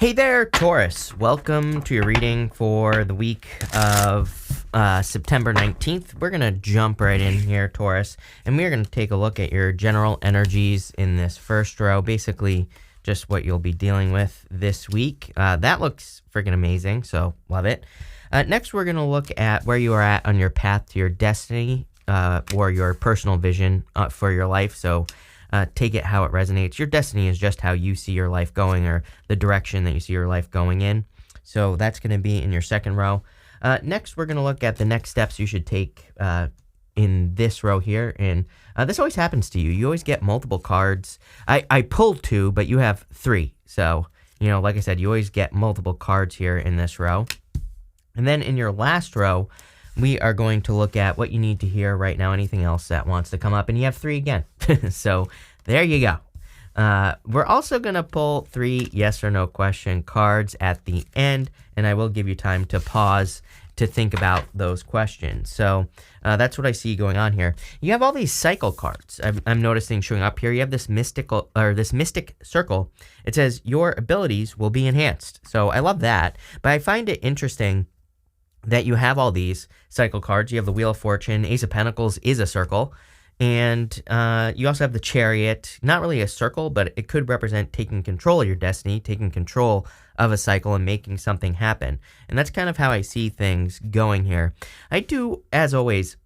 Hey there, Taurus. Welcome to your reading for the week of September 19th. We're going to jump right in here, Taurus, and we're going to take a look at your general energies in this first row, basically just what you'll be dealing with this week. That looks freaking amazing, so love it. Next, we're going to look at where you are at on your path to your destiny or your personal vision for your life. So take it how it resonates. Your destiny is just how you see your life going, or the direction that you see your life going in. So that's going to be in your second row. Next, we're going to look at the next steps you should take in this row here. And this always happens to you. You always get multiple cards. I pulled two, but you have three. So, like I said, you always get multiple cards here in this row. And then in your last row, we are going to look at what you need to hear right now, anything else that wants to come up, and you have three again. So there you go. We're also going to pull three yes or no question cards at the end, and I will give you time to pause to think about those questions. So that's what I see going on here. You have all these cycle cards I'm noticing showing up here. You have this mystic circle. It says your abilities will be enhanced. So I love that, but I find it interesting that you have all these cycle cards. You have the Wheel of Fortune, Ace of Pentacles is a circle, and you also have the Chariot, not really a circle, but it could represent taking control of your destiny, taking control of a cycle and making something happen. And that's kind of how I see things going here. I do, as always,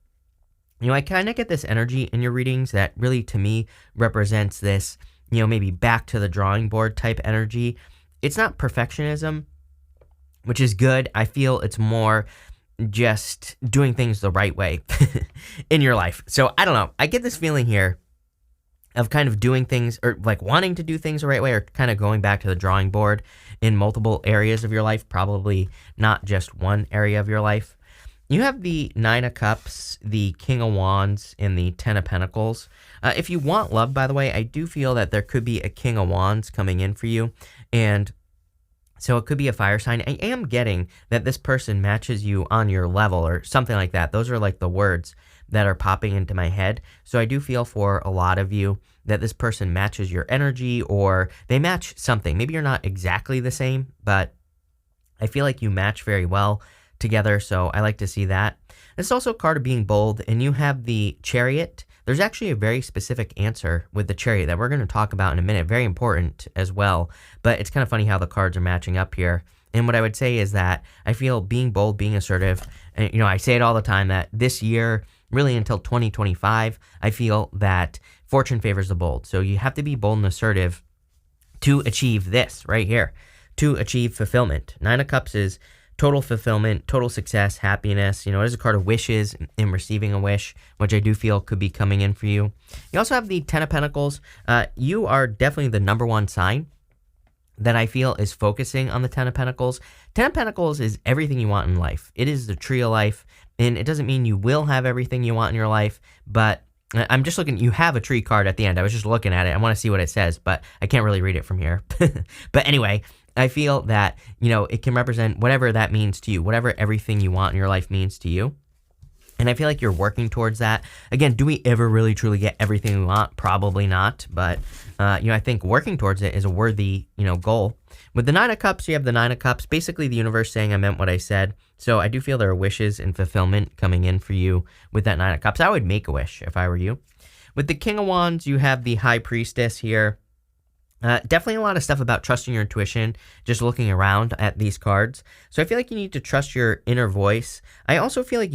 I kind of get this energy in your readings that really, to me, represents this, maybe back to the drawing board type energy. It's not perfectionism, which is good. I feel it's more just doing things the right way in your life. So I don't know. I get this feeling here of kind of doing things, or like wanting to do things the right way, or kind of going back to the drawing board in multiple areas of your life, probably not just one area of your life. You have the Nine of Cups, the King of Wands, and the Ten of Pentacles. If you want love, by the way, I do feel that there could be a King of Wands coming in for you, and so it could be a fire sign. I am getting that this person matches you on your level or something like that. Those are like the words that are popping into my head. So I do feel for a lot of you that this person matches your energy, or they match something. Maybe you're not exactly the same, but I feel like you match very well together. So I like to see that. It's also a card of being bold, and you have the Chariot. There's actually a very specific answer with the Chariot that we're going to talk about in a minute. Very important as well. But it's kind of funny how the cards are matching up here. And what I would say is that I feel being bold, being assertive, and, I say it all the time that this year, really until 2025, I feel that fortune favors the bold. So you have to be bold and assertive to achieve this right here, to achieve fulfillment. Nine of Cups is total fulfillment, total success, happiness. It is a card of wishes and receiving a wish, which I do feel could be coming in for you. You also have the Ten of Pentacles. You are definitely the number one sign that I feel is focusing on the Ten of Pentacles. Ten of Pentacles is everything you want in life. It is the tree of life, and it doesn't mean you will have everything you want in your life, but I'm just looking, you have a tree card at the end. I was just looking at it. I want to see what it says, but I can't really read it from here. But anyway, I feel that, it can represent whatever that means to you, whatever everything you want in your life means to you. And I feel like you're working towards that. Again, do we ever really truly get everything we want? Probably not. But, I think working towards it is a worthy, goal. With the Nine of Cups, you have the Nine of Cups. Basically, the universe saying I meant what I said. So I do feel there are wishes and fulfillment coming in for you with that Nine of Cups. I would make a wish if I were you. With the King of Wands, you have the High Priestess here. Definitely a lot of stuff about trusting your intuition, just looking around at these cards. So I feel like you need to trust your inner voice. I also feel like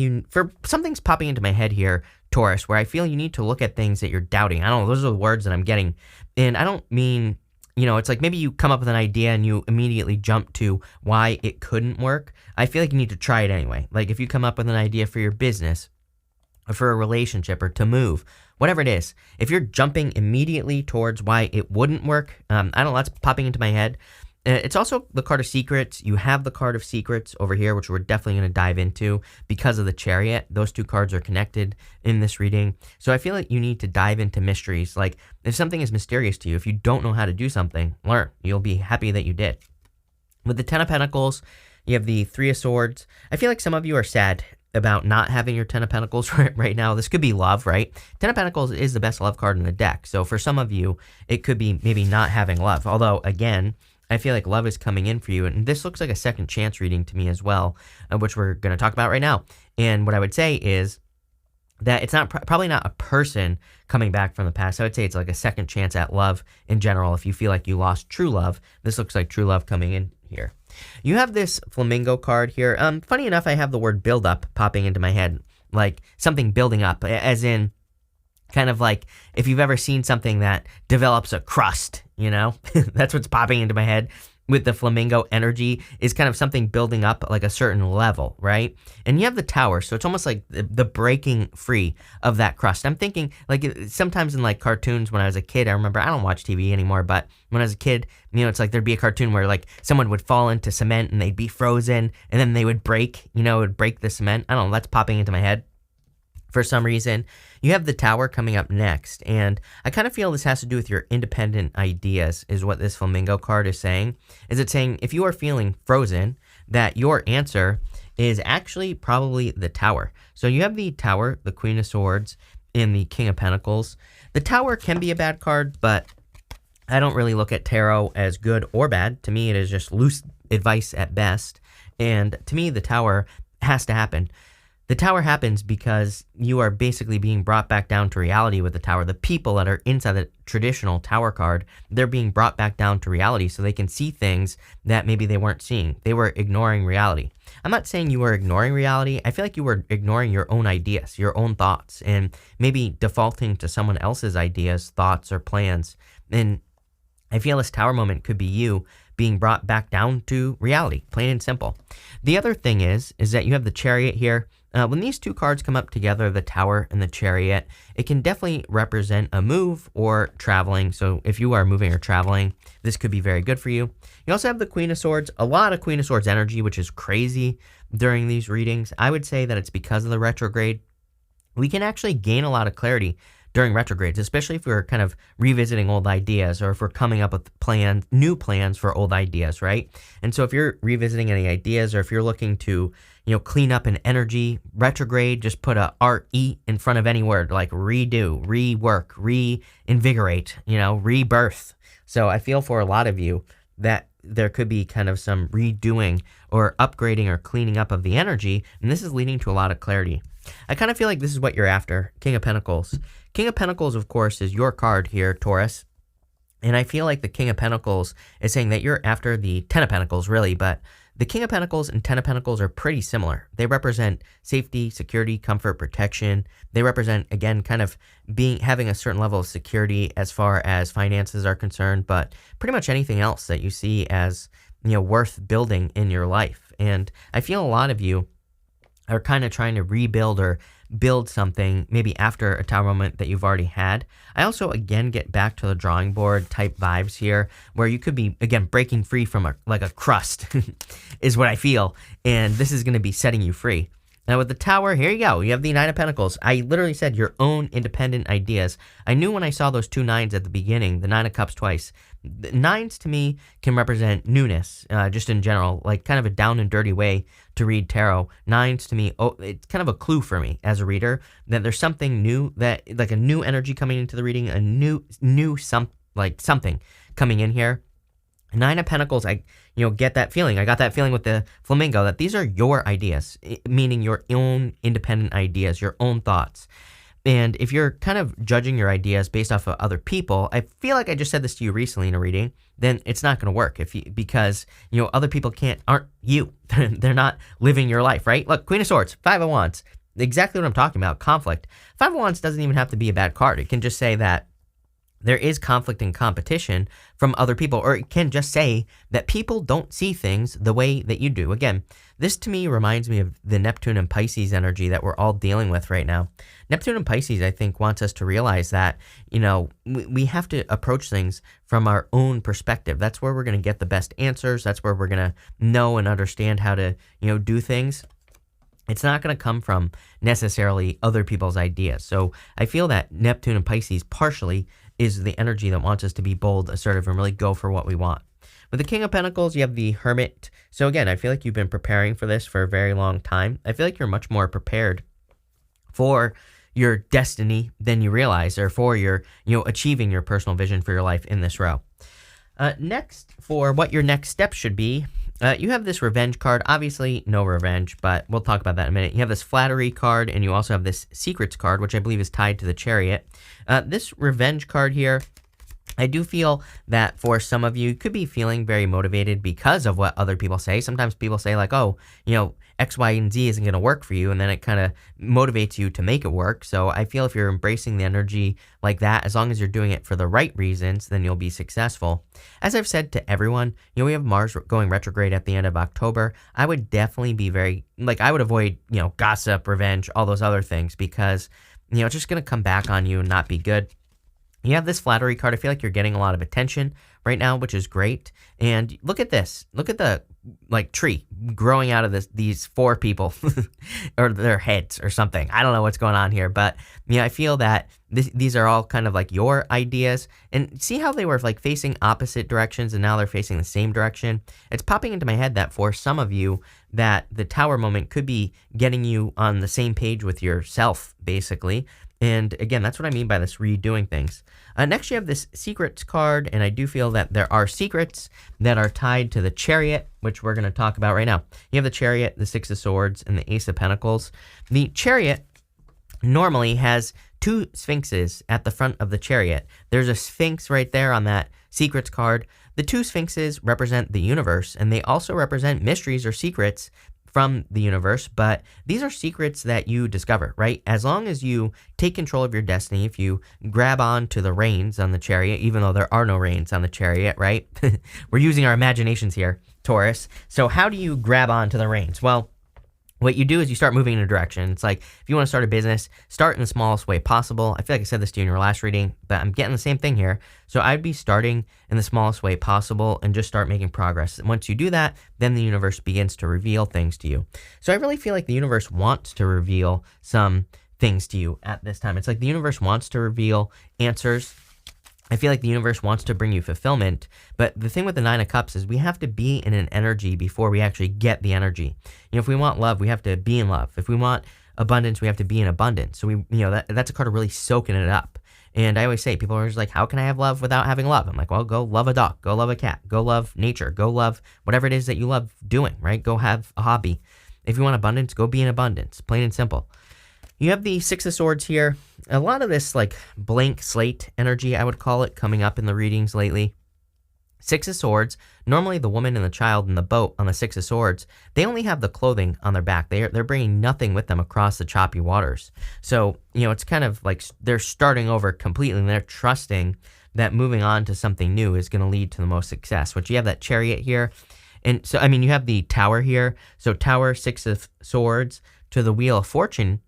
something's popping into my head here, Taurus, where I feel you need to look at things that you're doubting. I don't know, those are the words that I'm getting. And I don't mean, it's like maybe you come up with an idea and you immediately jump to why it couldn't work. I feel like you need to try it anyway. Like if you come up with an idea for your business, or for a relationship, or to move, whatever it is, if you're jumping immediately towards why it wouldn't work, I don't know, that's popping into my head. It's also the card of secrets. You have the card of secrets over here, which we're definitely going to dive into because of the Chariot. Those two cards are connected in this reading. So I feel like you need to dive into mysteries. Like if something is mysterious to you, if you don't know how to do something, learn. You'll be happy that you did. With the Ten of Pentacles, you have the Three of Swords. I feel like some of you are sad about not having your Ten of Pentacles right now. This could be love, right? Ten of Pentacles is the best love card in the deck. So for some of you, it could be maybe not having love. Although, again, I feel like love is coming in for you. And this looks like a second chance reading to me as well, which we're going to talk about right now. And what I would say is that it's not probably not a person coming back from the past. I would say it's like a second chance at love in general. If you feel like you lost true love, this looks like true love coming in here. You have this flamingo card here. Funny enough, I have the word build up popping into my head, like something building up, as in kind of like if you've ever seen something that develops a crust, that's what's popping into my head with the flamingo energy, is kind of something building up like a certain level, right? And you have the Tower, so it's almost like the breaking free of that crust. I'm thinking like sometimes in like cartoons when I was a kid, I remember, I don't watch TV anymore, but when I was a kid, it's like there'd be a cartoon where like someone would fall into cement and they'd be frozen and then they would break, it would break the cement. I don't know, that's popping into my head for some reason. You have the Tower coming up next, and I kind of feel this has to do with your independent ideas, is what this flamingo card is saying. Is it saying if you are feeling frozen, that your answer is actually probably the Tower. So you have the Tower, the Queen of Swords, and the King of Pentacles. The Tower can be a bad card, but I don't really look at tarot as good or bad. To me, it is just loose advice at best, and to me, the Tower has to happen. The Tower happens because you are basically being brought back down to reality with the Tower. The people that are inside the traditional Tower card, they're being brought back down to reality so they can see things that maybe they weren't seeing. They were ignoring reality. I'm not saying you were ignoring reality. I feel like you were ignoring your own ideas, your own thoughts, and maybe defaulting to someone else's ideas, thoughts, or plans. And I feel this Tower moment could be you being brought back down to reality, plain and simple. The other thing is that you have the Chariot here. When these two cards come up together, the Tower and the Chariot, it can definitely represent a move or traveling. So if you are moving or traveling, this could be very good for you. You also have the Queen of Swords, a lot of Queen of Swords energy, which is crazy during these readings. I would say that it's because of the retrograde. We can actually gain a lot of clarity during retrogrades, especially if we're kind of revisiting old ideas or if we're coming up with new plans for old ideas, right? And so if you're revisiting any ideas or if you're looking to, clean up an energy, retrograde, just put a R-E in front of any word, like redo, rework, reinvigorate, rebirth. So I feel for a lot of you that there could be kind of some redoing or upgrading or cleaning up of the energy, and this is leading to a lot of clarity. I kind of feel like this is what you're after, King of Pentacles. King of Pentacles, of course, is your card here, Taurus. And I feel like the King of Pentacles is saying that you're after the Ten of Pentacles, really, but the King of Pentacles and Ten of Pentacles are pretty similar. They represent safety, security, comfort, protection. They represent, again, kind of having a certain level of security as far as finances are concerned, but pretty much anything else that you see as, worth building in your life. And I feel a lot of you are kind of trying to rebuild or build something maybe after a Tower moment that you've already had. I also, again, get back to the drawing board type vibes here where you could be, again, breaking free from a crust is what I feel. And this is going to be setting you free. Now with the Tower, here you go. You have the Nine of Pentacles. I literally said your own independent ideas. I knew when I saw those two nines at the beginning, the Nine of Cups twice. The nines to me can represent newness, just in general, like kind of a down and dirty way to read tarot. Nines to me, it's kind of a clue for me as a reader that there's something new, that like a new energy coming into the reading, a new something coming in here. Nine of Pentacles, I get that feeling. I got that feeling with the flamingo that these are your ideas, meaning your own independent ideas, your own thoughts. And if you're kind of judging your ideas based off of other people, I feel like I just said this to you recently in a reading, then it's not going to work because other people aren't you. They're not living your life, right? Look, Queen of Swords, Five of Wands, exactly what I'm talking about, conflict. Five of Wands doesn't even have to be a bad card. It can just say that there is conflict and competition from other people, or it can just say that people don't see things the way that you do. Again, this to me reminds me of the Neptune and Pisces energy that we're all dealing with right now. Neptune and Pisces, I think, wants us to realize that, we have to approach things from our own perspective. That's where we're going to get the best answers. That's where we're going to know and understand how to, do things. It's not going to come from necessarily other people's ideas. So I feel that Neptune and Pisces partially is the energy that wants us to be bold, assertive, and really go for what we want. With the King of Pentacles, you have the Hermit. So again, I feel like you've been preparing for this for a very long time. I feel like you're much more prepared for your destiny than you realize, or for your, achieving your personal vision for your life in this row. Next, for what your next step should be, you have this revenge card. Obviously, no revenge, but we'll talk about that in a minute. You have this flattery card, and you also have this secrets card, which I believe is tied to the chariot. This revenge card here, I do feel that for some of you could be feeling very motivated because of what other people say. Sometimes people say like, oh, X, Y, and Z isn't going to work for you, and then it kind of motivates you to make it work. So I feel if you're embracing the energy like that, as long as you're doing it for the right reasons, then you'll be successful. As I've said to everyone, we have Mars going retrograde at the end of October. I would definitely be I would avoid, gossip, revenge, all those other things, because, it's just going to come back on you and not be good. You have this flattery card. I feel like you're getting a lot of attention right now, which is great. And look at this. Look at the tree growing out of these four people or their heads or something. I don't know what's going on here, but I feel that these are all kind of like your ideas. And see how they were facing opposite directions and now they're facing the same direction? It's popping into my head that for some of you that the tower moment could be getting you on the same page with yourself, basically. And again, that's what I mean by this redoing things. Next, you have this secrets card, and I do feel that there are secrets that are tied to the chariot, which we're going to talk about right now. You have the chariot, the Six of Swords, and the Ace of Pentacles. The chariot normally has two sphinxes at the front of the chariot. There's a sphinx right there on that secrets card. The two sphinxes represent the universe, and they also represent mysteries or secrets from the universe, but these are secrets that you discover, right? As long as you take control of your destiny, if you grab on to the reins on the chariot, even though there are no reins on the chariot, right? We're using our imaginations here, Taurus. So how do you grab on to the reins? Well, what you do is you start moving in a direction. It's like if you want to start a business, start in the smallest way possible. I feel like I said this to you in your last reading, but I'm getting the same thing here. So I'd be starting in the smallest way possible and just start making progress. And once you do that, then the universe begins to reveal things to you. So I really feel like the universe wants to reveal some things to you at this time. It's like the universe wants to reveal answers. I feel like the universe wants to bring you fulfillment, but the thing with the Nine of Cups is we have to be in an energy before we actually get the energy. If we want love, we have to be in love. If we want abundance, we have to be in abundance. So that's a card of really soaking it up. And I always say, people are just like, how can I have love without having love? I'm like, well, go love a dog, go love a cat, go love nature, go love whatever it is that you love doing, right? Go have a hobby. If you want abundance, go be in abundance, plain and simple. You have the Six of Swords here. A lot of this blank slate energy, I would call it, coming up in the readings lately. Six of Swords, normally the woman and the child in the boat on the Six of Swords, they only have the clothing on their back. They're bringing nothing with them across the choppy waters. So, it's kind of like they're starting over completely and they're trusting that moving on to something new is going to lead to the most success, which you have that chariot here. And so, you have the tower here. So tower, Six of Swords to the Wheel of Fortune.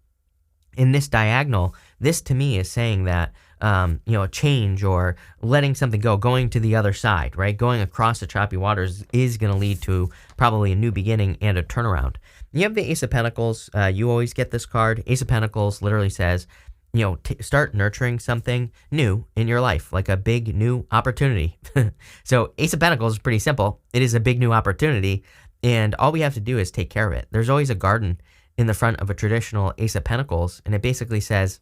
In this diagonal, this to me is saying that, a change or letting something go, going to the other side, right? Going across the choppy waters is going to lead to probably a new beginning and a turnaround. You have the Ace of Pentacles. You always get this card. Ace of Pentacles literally says, start nurturing something new in your life, like a big new opportunity. So Ace of Pentacles is pretty simple. It is a big new opportunity, and all we have to do is take care of it. There's always a garden in the front of a traditional Ace of Pentacles, and it basically says,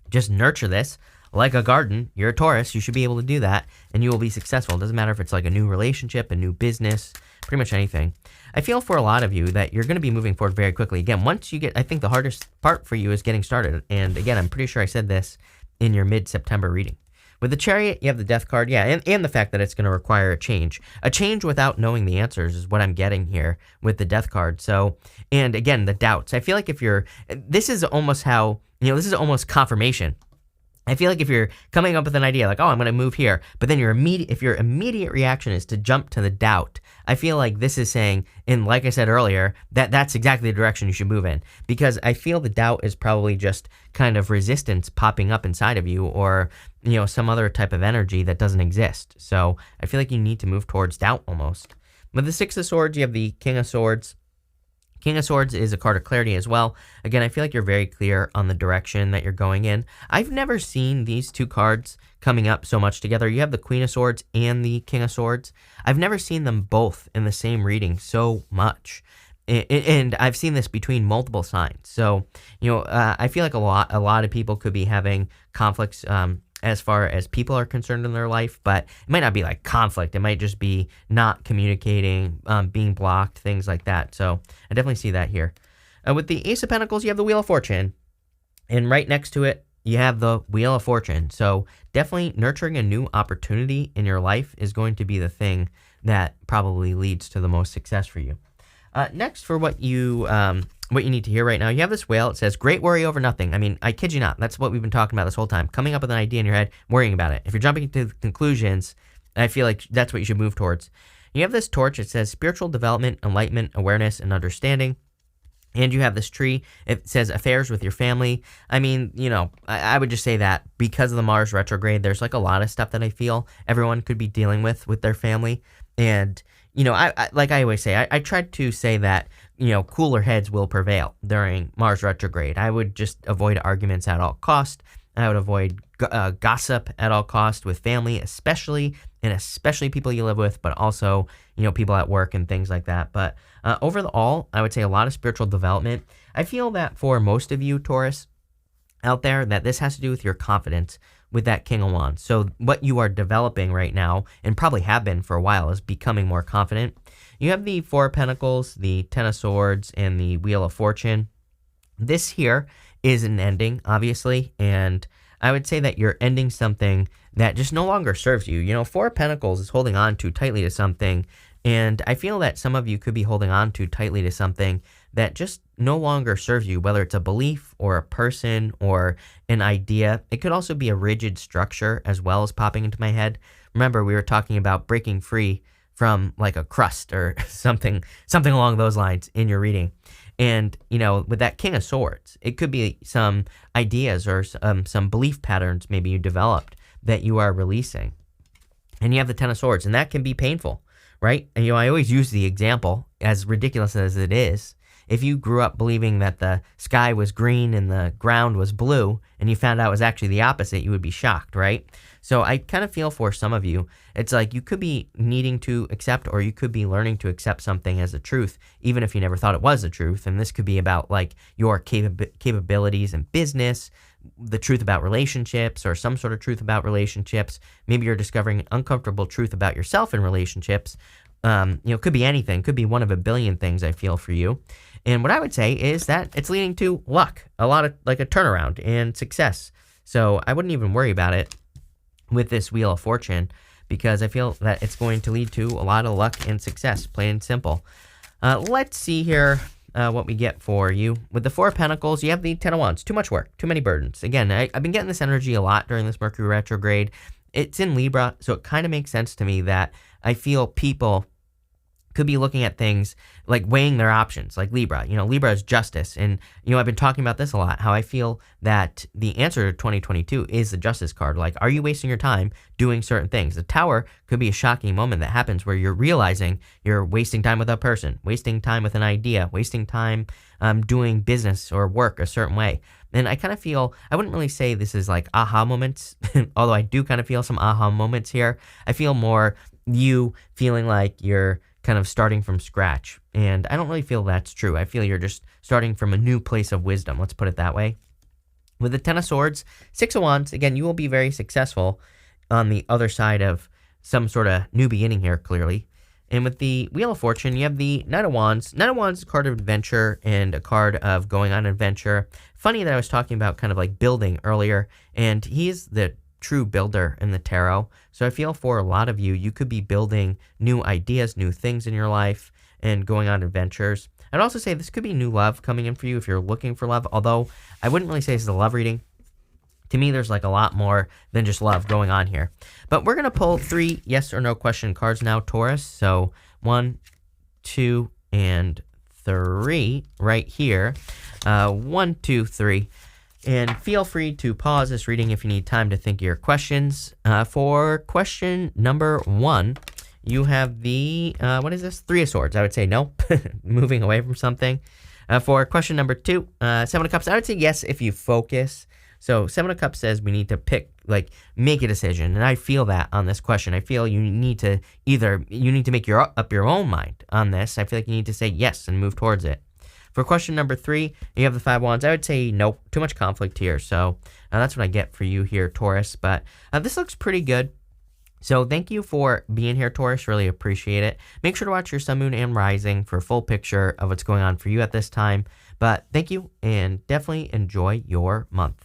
just nurture this like a garden. You're a Taurus, you should be able to do that, and you will be successful. It doesn't matter if it's like a new relationship, a new business, pretty much anything. I feel for a lot of you that you're going to be moving forward very quickly. Again, once you get, I think the hardest part for you is getting started, and again, I'm pretty sure I said this in your mid-September reading. With the Chariot, you have the Death card, yeah, and the fact that it's going to require a change. A change without knowing the answers is what I'm getting here with the Death card. So, and again, the doubts. I feel like this is almost how, this is almost confirmation. I feel like if you're coming up with an idea like, oh, I'm going to move here, but then if your immediate reaction is to jump to the doubt, I feel like this is saying, and like I said earlier, that's exactly the direction you should move in. Because I feel the doubt is probably just kind of resistance popping up inside of you, or, some other type of energy that doesn't exist. So I feel like you need to move towards doubt almost. With the Six of Swords, you have the King of Swords. King of Swords is a card of clarity as well. Again, I feel like you're very clear on the direction that you're going in. I've never seen these two cards coming up so much together. You have the Queen of Swords and the King of Swords. I've never seen them both in the same reading so much. And I've seen this between multiple signs. So, I feel like a lot of people could be having conflicts as far as people are concerned in their life, but it might not be like conflict. It might just be not communicating, being blocked, things like that. So I definitely see that here. With the Ace of Pentacles, you have the Wheel of Fortune, and right next to it, you have the Wheel of Fortune. So definitely nurturing a new opportunity in your life is going to be the thing that probably leads to the most success for you. Next, for what you need to hear right now, you have this whale. It says, great worry over nothing. I mean, I kid you not. That's what we've been talking about this whole time. Coming up with an idea in your head, worrying about it. If you're jumping to conclusions, I feel like that's what you should move towards. You have this torch. It says spiritual development, enlightenment, awareness, and understanding. And you have this tree. It says affairs with your family. I mean, I would just say that because of the Mars retrograde, there's like a lot of stuff that I feel everyone could be dealing with their family. And, I like I always say, I tried to say that, cooler heads will prevail during Mars retrograde. I would just avoid arguments at all cost. I would avoid gossip at all cost with family, especially people you live with, but also, people at work and things like that. But overall, I would say a lot of spiritual development. I feel that for most of you, Taurus, out there, that this has to do with your confidence with that King of Wands. So what you are developing right now, and probably have been for a while, is becoming more confident. You have the Four of Pentacles, the Ten of Swords, and the Wheel of Fortune. This here is an ending, obviously, and I would say that you're ending something that just no longer serves you. Four of Pentacles is holding on too tightly to something, and I feel that some of you could be holding on too tightly to something that just no longer serves you, whether it's a belief or a person or an idea. It could also be a rigid structure as well as popping into my head. Remember, we were talking about breaking free from like a crust or something along those lines in your reading. And, with that King of Swords, it could be some ideas or some belief patterns maybe you developed that you are releasing. And you have the Ten of Swords, and that can be painful, right? And, I always use the example, as ridiculous as it is. If you grew up believing that the sky was green and the ground was blue, and you found out it was actually the opposite, you would be shocked, right? So I kind of feel for some of you, it's like you could be needing to accept, or you could be learning to accept something as a truth, even if you never thought it was a truth. And this could be about like your capabilities in business, the truth about relationships, or some sort of truth about relationships. Maybe you're discovering an uncomfortable truth about yourself in relationships. Could be anything, could be one of a billion things, I feel, for you. And what I would say is that it's leading to luck, a lot of like a turnaround and success. So I wouldn't even worry about it with this Wheel of Fortune, because I feel that it's going to lead to a lot of luck and success, plain and simple. Let's see here what we get for you. With the Four of Pentacles, you have the Ten of Wands. Too much work, too many burdens. Again, I've been getting this energy a lot during this Mercury retrograde. It's in Libra, so it kind of makes sense to me that I feel people could be looking at things like weighing their options, like Libra. Libra is justice. And, I've been talking about this a lot, how I feel that the answer to 2022 is the Justice card. Like, are you wasting your time doing certain things? The Tower could be a shocking moment that happens where you're realizing you're wasting time with a person, wasting time with an idea, wasting time doing business or work a certain way. And I kind of feel, I wouldn't really say this is like aha moments, although I do kind of feel some aha moments here. I feel more you feeling like you're kind of starting from scratch. And I don't really feel that's true. I feel you're just starting from a new place of wisdom. Let's put it that way. With the Ten of Swords, Six of Wands, again, you will be very successful on the other side of some sort of new beginning here, clearly. And with the Wheel of Fortune, you have the Knight of Wands. Knight of Wands is a card of adventure and a card of going on adventure. Funny that I was talking about kind of like building earlier, and he is the true builder in the tarot. So I feel for a lot of you, you could be building new ideas, new things in your life, and going on adventures. I'd also say this could be new love coming in for you if you're looking for love, although I wouldn't really say this is a love reading. To me, there's like a lot more than just love going on here. But we're going to pull 3 yes or no question cards now, Taurus. So 1, 2, and 3 right here. 1, 2, 3. And feel free to pause this reading if you need time to think of your questions. For question number 1, you have the, what is this? 3 of Swords. I would say no, moving away from something. For question number 2, 7 of Cups. I would say yes if you focus. So 7 of Cups says we need to pick, like, make a decision. And I feel that on this question. I feel you need to make up your own mind on this. I feel like you need to say yes and move towards it. For question number 3, you have the 5 wands. I would say nope, too much conflict here. So that's what I get for you here, Taurus. But this looks pretty good. So thank you for being here, Taurus. Really appreciate it. Make sure to watch your sun, moon, and rising for a full picture of what's going on for you at this time. But thank you, and definitely enjoy your month.